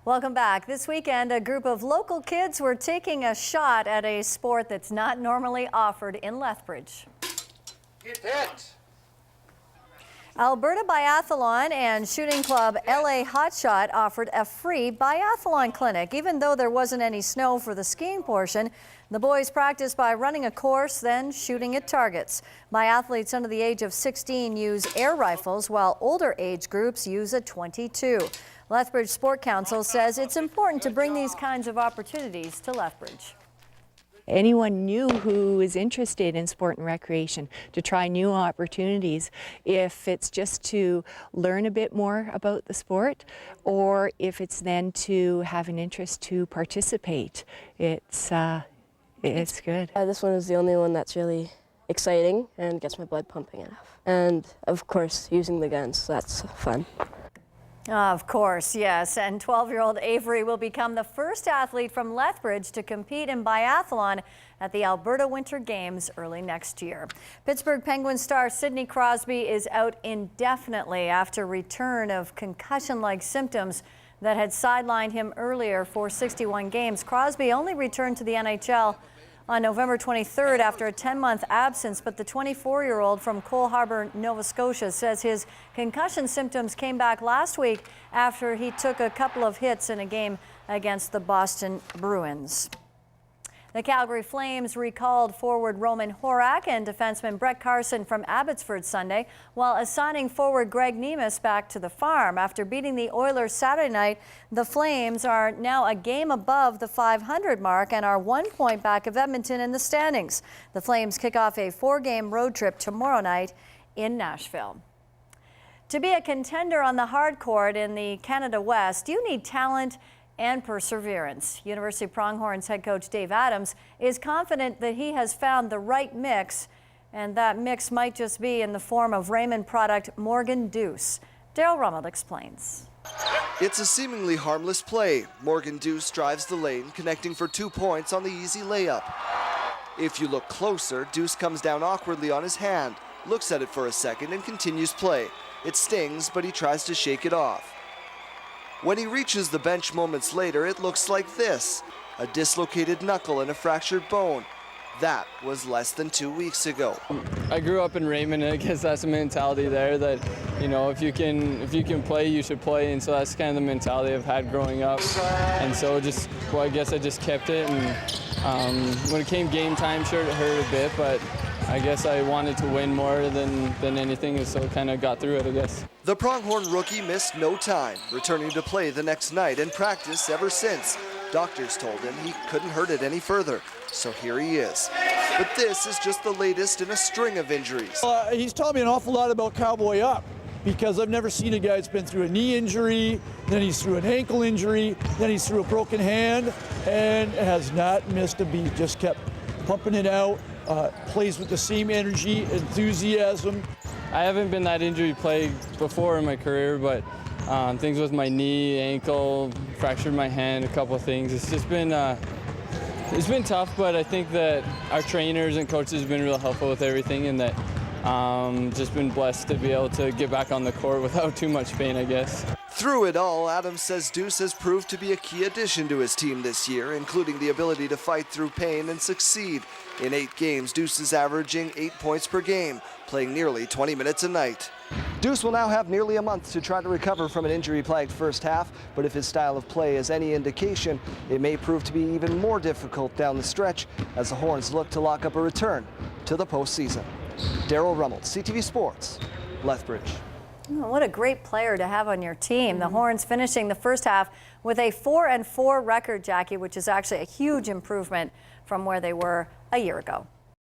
Welcome back. This weekend, a group of local kids were taking a shot at a sport that's not normally offered in Lethbridge. Hit! Alberta Biathlon and shooting club LA Hotshot offered a free biathlon clinic. Even though there wasn't any snow for the skiing portion, the boys practiced by running a course, then shooting at targets. Biathletes under the age of 16 use air rifles, while older age groups use a .22. Lethbridge Sport Council says it's important to bring these kinds of opportunities to Lethbridge. Anyone new who is interested in sport and recreation to try new opportunities, if it's just to learn a bit more about the sport or if it's then to have an interest to participate, it's good. This one is the only one that's really exciting and gets my blood pumping enough. And of course, using the guns, so that's fun. Of course, yes. And 12-year-old Avery will become the first athlete from Lethbridge to compete in biathlon at the Alberta Winter Games early next year. Pittsburgh Penguins star Sidney Crosby is out indefinitely after return of concussion-like symptoms that had sidelined him earlier for 61 games. Crosby only returned to the NHL on November 23rd after a 10-month absence, but the 24-year-old from Cole Harbour, Nova Scotia, says his concussion symptoms came back last week after he took a couple of hits in a game against the Boston Bruins. The Calgary Flames recalled forward Roman Horak and defenseman Brett Carson from Abbotsford Sunday, while assigning forward Greg Nemus back to the farm. After beating the Oilers Saturday night, the Flames are now a game above the .500 mark and are 1 point back of Edmonton in the standings. The Flames kick off a 4-game road trip tomorrow night in Nashville. To be a contender on the hard court in the Canada West, you need talent and perseverance. University of Pronghorns head coach Dave Adams is confident that he has found the right mix, and that mix might just be in the form of Raymond product Morgan Deuce. Daryl Rummel explains. It's a seemingly harmless play. Morgan Deuce drives the lane, connecting for 2 points on the easy layup. If you look closer, Deuce comes down awkwardly on his hand, looks at it for a second, and continues play. It stings, but he tries to shake it off. When he reaches the bench moments later, it looks like this: a dislocated knuckle and a fractured bone. That was less than 2 weeks ago. I grew up in Raymond, and I guess that's a mentality there that, you know, if you can play, you should play, and so that's kind of the mentality I've had growing up. And so I guess I just kept it, and when it came game time, sure, it hurt a bit, but I guess I wanted to win more than anything, and so I kind of got through it, I guess. The Pronghorn rookie missed no time, returning to play the next night and practice ever since. Doctors told him he couldn't hurt it any further, so here he is. But this is just the latest in a string of injuries. He's taught me an awful lot about Cowboy Up, because I've never seen a guy that's been through a knee injury, then he's through an ankle injury, then he's through a broken hand, and has not missed a beat, just kept pumping it out, plays with the same energy, enthusiasm. I haven't been that injury plagued before in my career, but things with my knee, ankle, fractured my hand, a couple of things. It's just been it's been tough, but I think that our trainers and coaches have been real helpful with everything, and that just been blessed to be able to get back on the court without too much pain, I guess. Through it all, Adams says Deuce has proved to be a key addition to his team this year, including the ability to fight through pain and succeed. In 8 games, Deuce is averaging 8 points per game, playing nearly 20 minutes a night. Deuce will now have nearly a month to try to recover from an injury-plagued first half, but if his style of play is any indication, it may prove to be even more difficult down the stretch as the Horns look to lock up a return to the postseason. Daryl Rummel, CTV Sports, Lethbridge. Oh, what a great player to have on your team. The Horns finishing the first half with a 4-4 record, Jackie, which is actually a huge improvement from where they were a year ago.